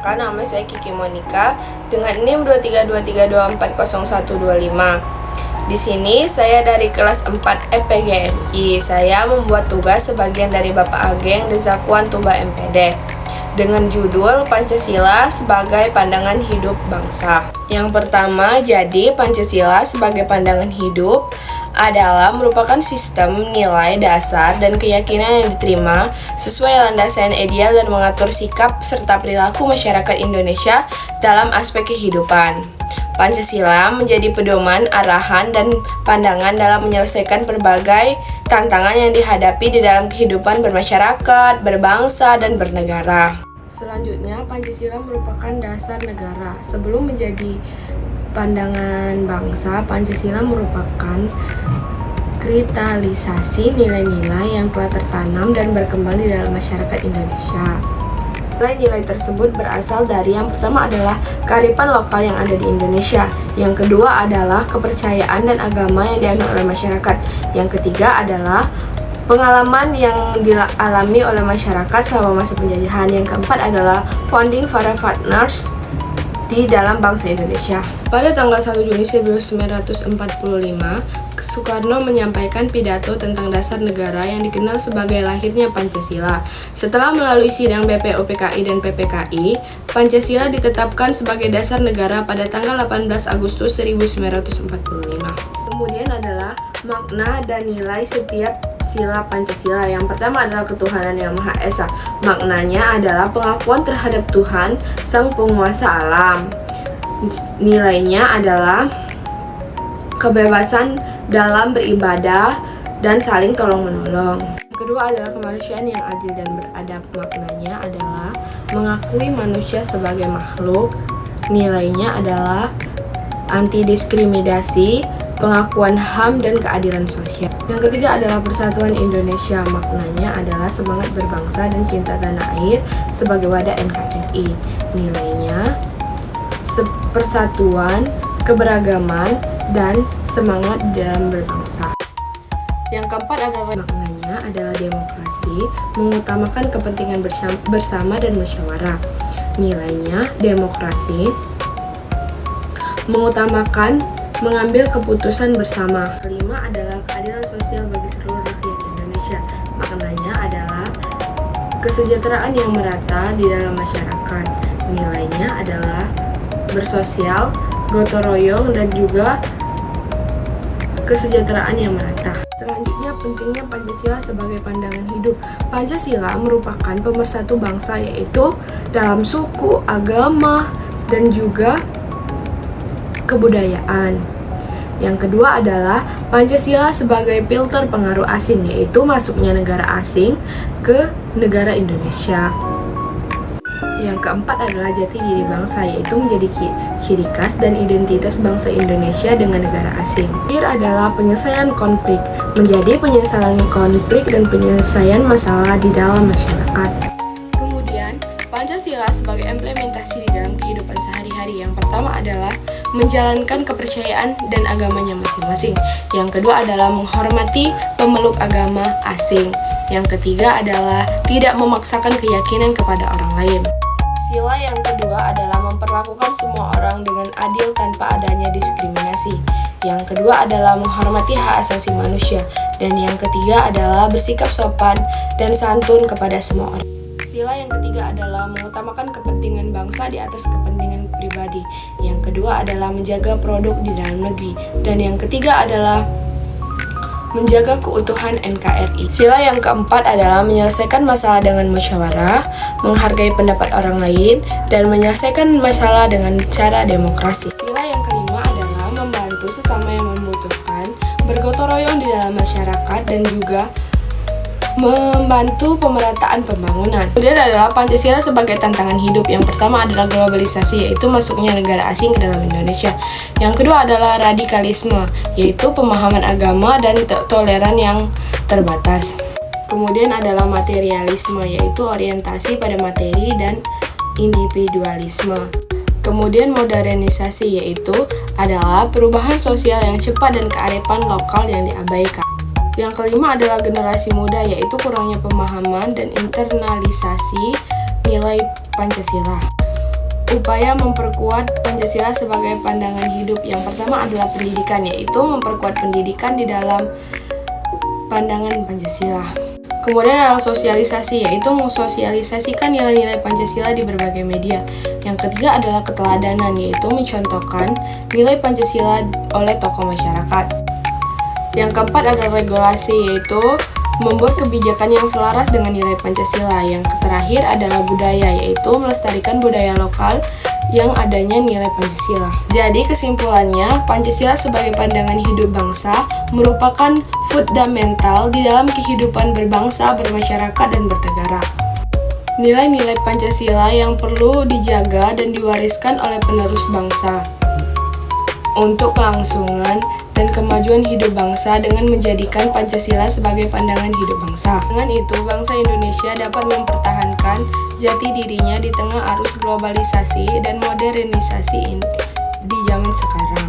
Perkenalkan, nama saya Kiki Monica dengan NIM 23232400125. Di sini saya dari kelas 4 EPGMI. Saya membuat tugas sebagian dari Bapak Ageng Dezakuan Tuba MPD dengan judul Pancasila sebagai Pandangan Hidup Bangsa. Yang pertama, jadi Pancasila sebagai pandangan hidup adalah merupakan sistem nilai dasar dan keyakinan yang diterima sesuai landasan ideal dan mengatur sikap serta perilaku masyarakat Indonesia dalam aspek kehidupan. Pancasila menjadi pedoman, arahan, dan pandangan dalam menyelesaikan berbagai tantangan yang dihadapi di dalam kehidupan bermasyarakat, berbangsa, dan bernegara. Selanjutnya, Pancasila merupakan dasar negara. Sebelum menjadi pandangan bangsa, Pancasila merupakan kristalisasi nilai-nilai yang telah tertanam dan berkembang di dalam masyarakat Indonesia. Nilai-nilai tersebut berasal dari yang pertama adalah kearifan lokal yang ada di Indonesia, yang kedua adalah kepercayaan dan agama yang dianut oleh masyarakat, yang ketiga adalah pengalaman yang dialami oleh masyarakat selama masa penjajahan, yang keempat adalah founding para partners di dalam bangsa Indonesia. Pada tanggal 1 Juni 1945, Soekarno menyampaikan pidato tentang dasar negara yang dikenal sebagai lahirnya Pancasila. Setelah melalui sidang BPUPKI dan PPKI, Pancasila ditetapkan sebagai dasar negara pada tanggal 18 Agustus 1945. Kemudian adalah makna dan nilai setiap sila Pancasila. Yang pertama adalah ketuhanan yang Maha Esa. Maknanya adalah pengakuan terhadap Tuhan, Sang Penguasa Alam. Nilainya adalah kebebasan dalam beribadah dan saling tolong-menolong. Yang kedua adalah kemanusiaan yang adil dan beradab. Maknanya adalah mengakui manusia sebagai makhluk. Nilainya adalah anti diskriminasi, pengakuan HAM, dan keadilan sosial. Yang ketiga adalah persatuan Indonesia. Maknanya adalah semangat berbangsa dan cinta tanah air sebagai wadah NKRI. Nilainya persatuan, keberagaman, dan semangat dalam berbangsa. Yang keempat adalah maknanya adalah demokrasi, mengutamakan kepentingan bersama dan musyawarah. Nilainya demokrasi, mengutamakan mengambil keputusan bersama. Kelima adalah keadilan sosial bagi seluruh rakyat Indonesia. Maknanya adalah kesejahteraan yang merata di dalam masyarakat. Nilainya adalah bersosial, gotong royong, dan juga kesejahteraan yang merata. Selanjutnya, pentingnya Pancasila sebagai pandangan hidup. Pancasila merupakan pemersatu bangsa, yaitu dalam suku, agama, dan juga kebudayaan. Yang kedua adalah Pancasila sebagai filter pengaruh asing, yaitu masuknya negara asing ke negara Indonesia. Yang keempat adalah jati diri bangsa, yaitu menjadi ciri khas dan identitas bangsa Indonesia dengan negara asing. Terakhir adalah penyelesaian konflik, menjadi penyelesaian konflik dan penyelesaian masalah di dalam masyarakat. Kemudian, Pancasila sebagai implementasi di dalam kehidupan sehari-hari. Yang pertama adalah menjalankan kepercayaan dan agamanya masing-masing. Yang kedua adalah menghormati pemeluk agama asing. Yang ketiga adalah tidak memaksakan keyakinan kepada orang lain. Sila yang kedua adalah memperlakukan semua orang dengan adil tanpa adanya diskriminasi. Yang kedua adalah menghormati hak asasi manusia. Dan yang ketiga adalah bersikap sopan dan santun kepada semua orang. Sila yang ketiga adalah mengutamakan kepentingan bangsa di atas kepentingan pribadi. Yang kedua adalah menjaga produk di dalam negeri. Dan yang ketiga adalah menjaga keutuhan NKRI. Sila yang keempat adalah menyelesaikan masalah dengan musyawarah, menghargai pendapat orang lain, dan menyelesaikan masalah dengan cara demokrasi. Sila yang kelima adalah membantu sesama yang membutuhkan, bergotong royong di dalam masyarakat, dan juga membantu pemerataan pembangunan. Kemudian adalah Pancasila sebagai tantangan hidup. Yang pertama adalah globalisasi, yaitu masuknya negara asing ke dalam Indonesia. Yang kedua adalah radikalisme, yaitu pemahaman agama dan toleran yang terbatas. Kemudian adalah materialisme, yaitu orientasi pada materi dan individualisme. Kemudian modernisasi, yaitu adalah perubahan sosial yang cepat dan kearifan lokal yang diabaikan. Yang kelima adalah generasi muda, yaitu kurangnya pemahaman dan internalisasi nilai Pancasila. upaya memperkuat Pancasila sebagai pandangan hidup. Yang pertama adalah pendidikan, yaitu memperkuat pendidikan di dalam pandangan Pancasila. Kemudian adalah sosialisasi, yaitu mensosialisasikan nilai-nilai Pancasila di berbagai media. Yang ketiga adalah keteladanan, yaitu mencontohkan nilai Pancasila oleh tokoh masyarakat. Yang keempat adalah regulasi, yaitu membuat kebijakan yang selaras dengan nilai Pancasila. Yang terakhir adalah budaya, yaitu melestarikan budaya lokal yang adanya nilai Pancasila. Jadi kesimpulannya, Pancasila sebagai pandangan hidup bangsa merupakan fundamental di dalam kehidupan berbangsa, bermasyarakat, dan bernegara. Nilai-nilai Pancasila yang perlu dijaga dan diwariskan oleh penerus bangsa untuk kelangsungan dan kemajuan hidup bangsa dengan menjadikan Pancasila sebagai pandangan hidup bangsa. Dengan itu, bangsa Indonesia dapat mempertahankan jati dirinya di tengah arus globalisasi dan modernisasi di zaman sekarang.